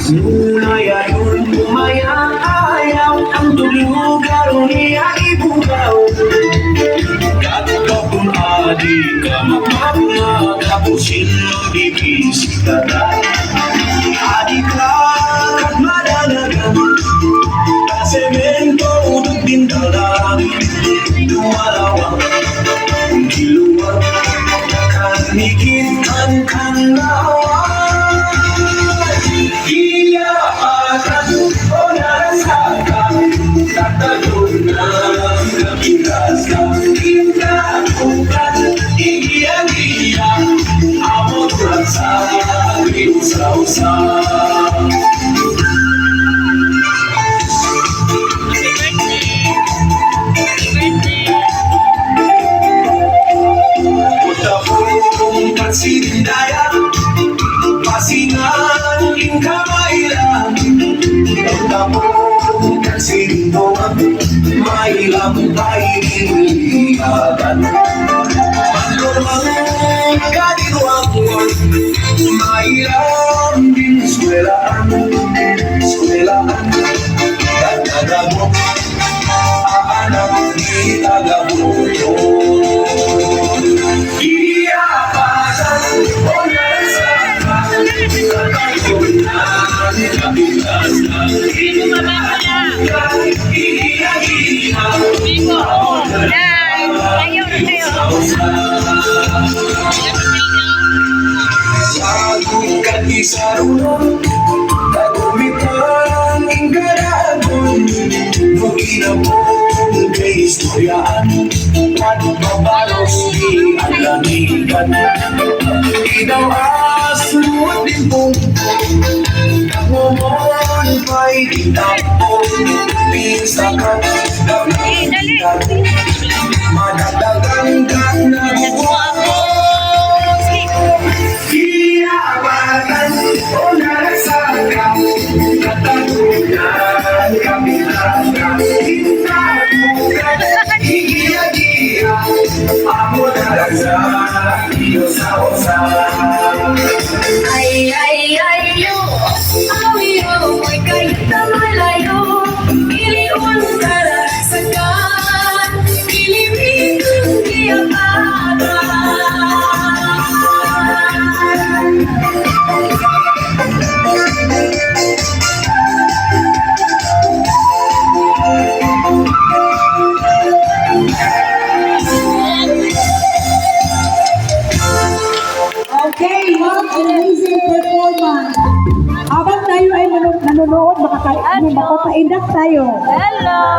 Ngunay ayon umayaw ang tulugan niya ibugaw. Kapag adi ka mapapnga tapusin mo bibisita ka. Adi ka kat madalagan kasemento udog din dalam. Duwalawang kiluwag kanikitan kanawan. Iya akan o narasakan tatagong ng kapirasan. Kita bukan iya-iya amot rasa usah-usah. Sindaya pasingan ing kamailan Pagkapong kasindoan mailang pailihan Manlumang kadiruangon mailang din eskwelaan Kadagabok aanak di tagabuyon Lakukan isarulong Tagumitan ingkaragon Maginapong kaistoryaan At mabalos di alamigan Ikaw asuot din pong Nagmumon pa'y ditapong Pinsakat Damitan Madadagang ka na buwan Iyaabatan o narasakan Katagunan kapitanan Hintagunan Higiya-giya Ako narasakan Iyosa-osa Ay, yo Awiyo, mo'y kahit na malayo Iliwan karasakan Ilibig ang kiyapatan Okay, what an amazing performance. Habang tayo ay nanonood, makakaindak tayo. Hello!